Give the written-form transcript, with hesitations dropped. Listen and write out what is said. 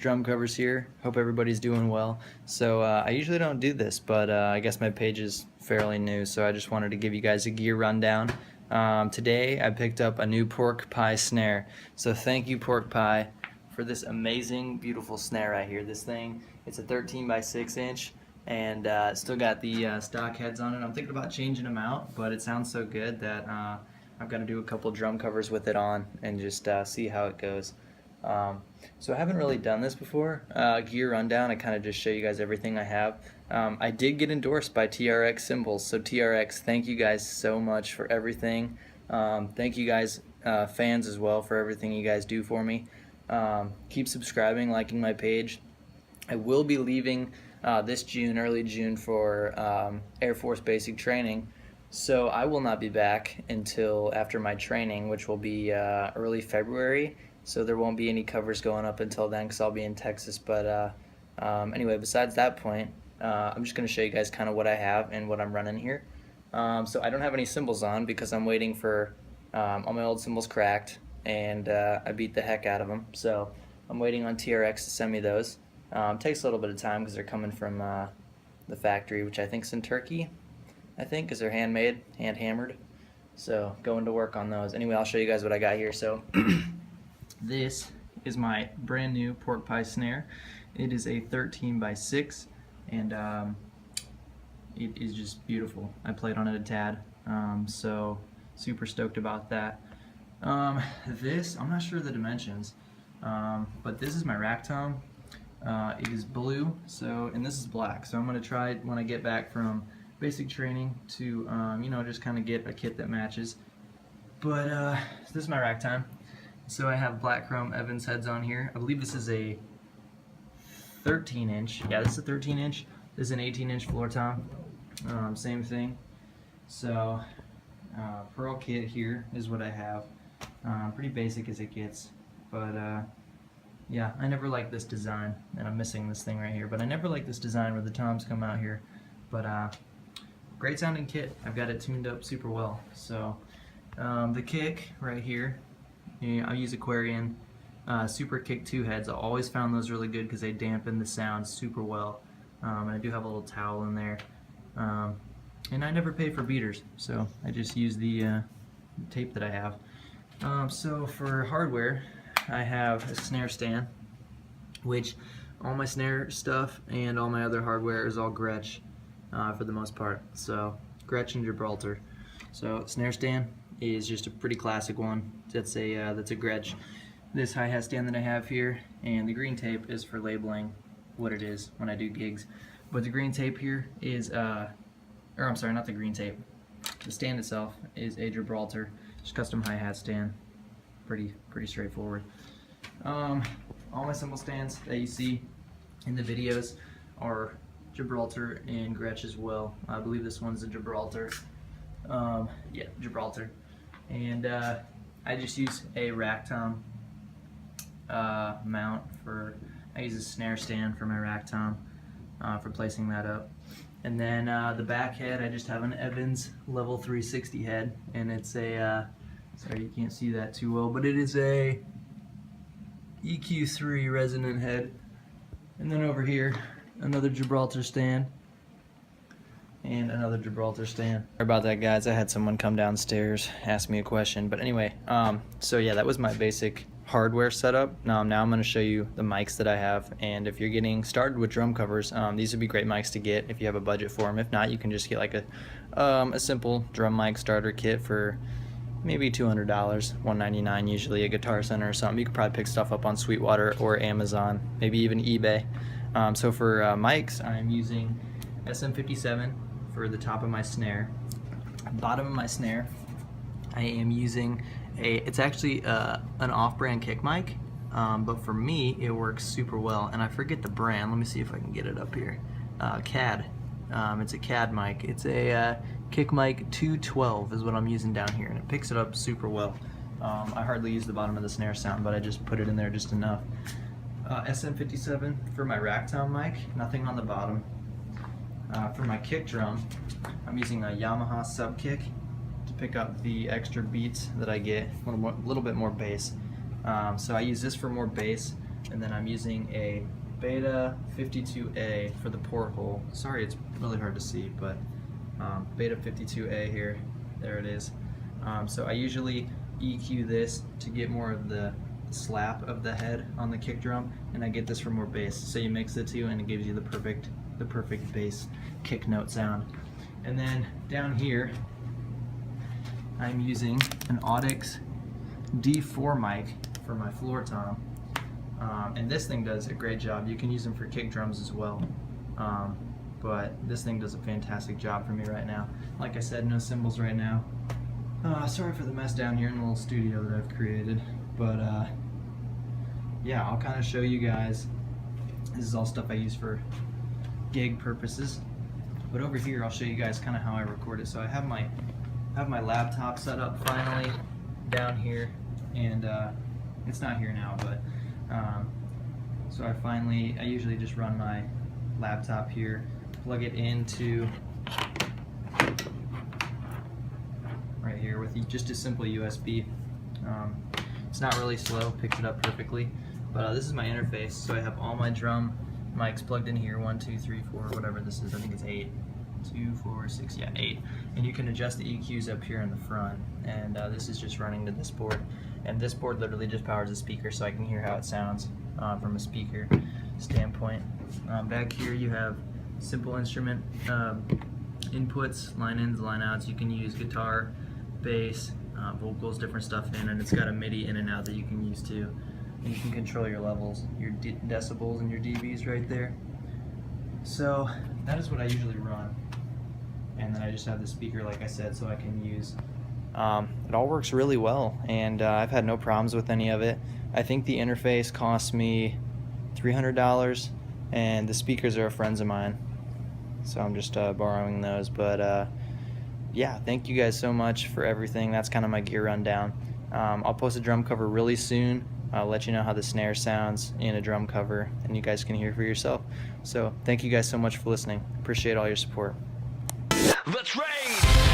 drum covers here. Hope everybody's doing well. So I usually don't do this, but I guess my page is fairly new, so I just wanted to give you guys a gear rundown. Today I picked up a new pork pie snare. So thank you, pork pie, for this amazing, beautiful snare right here. This thing, it's a 13 by 6 inch, and it's still got the stock heads on it. I'm thinking about changing them out, but it sounds so good that I've got to do a couple drum covers with it on and just see how it goes. So I haven't really done this before. Gear rundown, I kind of just show you guys everything I have. I did get endorsed by TRX Cymbals, so TRX, thank you guys so much for everything. Thank you guys, fans as well, for everything you guys do for me. Keep subscribing, liking my page. I will be leaving this June, early June, for Air Force basic training. So I will not be back until after my training, which will be early February. So there won't be any covers going up until then because I'll be in Texas. But anyway, besides that point, I'm just going to show you guys kind of what I have and what I'm running here. So I don't have any cymbals on because I'm waiting for all my old cymbals cracked, and I beat the heck out of them. So I'm waiting on TRX to send me those. Takes a little bit of time because they're coming from the factory, which I think is in Turkey. I think, because they're handmade, hand hammered. So going to work on those. Anyway, I'll show you guys what I got here. So this is my brand new pork pie snare. It is a 13 by 6, and it is just beautiful. I played on it a tad, so super stoked about that. This, I'm not sure of the dimensions, but this is my rack tom. It is blue, so, and this is black. So I'm gonna try when I get back from basic training to you know, just kind of get a kit that matches. But this is my rack time. So I have black chrome Evans heads on here. I believe this is a 13 inch. Yeah, this is a 13 inch. This is an 18 inch floor tom. Same thing. So pearl kit here is what I have. Pretty basic as it gets, but yeah, I never liked this design, and I'm missing this thing right here, but I never liked this design where the toms come out here. But great sounding kit. I've got it tuned up super well. So the kick right here, I use Aquarian Super Kick 2 heads. I always found those really good because they dampen the sound super well. And I do have a little towel in there. And I never pay for beaters, so I just use the tape that I have. So for hardware, I have a snare stand, which all my snare stuff and all my other hardware is all Gretsch for the most part. So Gretsch and Gibraltar. So snare stand is just a pretty classic one. That's a Gretsch. This hi-hat stand that I have here, and the green tape is for labeling what it is when I do gigs. But the green tape here is, or I'm sorry, not the green tape. The stand itself is a Gibraltar, just custom hi-hat stand. Pretty straightforward. All my cymbal stands that you see in the videos are Gibraltar and Gretsch as well. I believe this one's a Gibraltar. Yeah, Gibraltar. And I just use a rack tom mount for, I use a snare stand for my rack tom for placing that up. And then the back head, I just have an Evans level 360 head, and it's a, sorry you can't see that too well, but it is a EQ3 resonant head. And then over here, another Gibraltar stand and another Gibraltar stand. Sorry about that, guys. I had someone come downstairs ask me a question, but anyway, so yeah, that was my basic hardware setup. Now I'm going to show you the mics that I have, and if you're getting started with drum covers, these would be great mics to get if you have a budget for them. If not, you can just get like a simple drum mic starter kit for maybe $200, $199 usually, a Guitar Center or something. You could probably pick stuff up on Sweetwater or Amazon, maybe even eBay. So for mics, I'm using SM57 for the top of my snare. Bottom of my snare, I am using it's actually an off-brand kick mic, but for me it works super well, and I forget the brand. Let me see if I can get it up here. CAD. It's a CAD mic. It's a Kick Mic 212 is what I'm using down here, and it picks it up super well. I hardly use the bottom of the snare sound, but I just put it in there just enough. SM57 for my rack tom mic, nothing on the bottom. For my kick drum, I'm using a Yamaha sub kick to pick up the extra beats that I get, a little bit more bass. So I use this for more bass. and then I'm using a Beta 52A for the porthole. Sorry, it's really hard to see, but Beta 52A here, there it is. So I usually EQ this to get more of the slap of the head on the kick drum, and I get this for more bass. So you mix the two and it gives you the perfect bass kick note sound. And then down here I'm using an Audix D4 mic for my floor tom, and this thing does a great job. You can use them for kick drums as well, but this thing does a fantastic job for me right now. Like I said, no cymbals right now. Sorry for the mess down here in the little studio that I've created, but yeah, I'll kind of show you guys. This is all stuff I use for gig purposes, but over here I'll show you guys kind of how I record it. So I have my laptop set up finally down here, and it's not here now, but so I usually just run my laptop here, plug it into right here with just a simple USB. It's not really slow, picks it up perfectly, but this is my interface. So I have all my drum mics plugged in here, 1, 2, 3, 4, whatever this is. I think it's 8. 2, 4, 6, yeah, 8. And you can adjust the EQs up here in the front, and this is just running to this board, and this board literally just powers the speaker, so I can hear how it sounds from a speaker standpoint. Back here you have simple instrument inputs, line ins, line outs. You can use guitar, bass, vocals, different stuff in, and it's got a MIDI in and out that you can use too. And you can control your levels, your decibels and your dBs right there. So that is what I usually run. And then I just have the speaker, like I said, so I can use. It all works really well, and I've had no problems with any of it. I think the interface cost me $300, and the speakers are friends of mine, so I'm just borrowing those. But yeah, thank you guys so much for everything. That's kind of my gear rundown. I'll post a drum cover really soon. I'll let you know how the snare sounds in a drum cover, and you guys can hear for yourself. So thank you guys so much for listening. Appreciate all your support. Let's raid!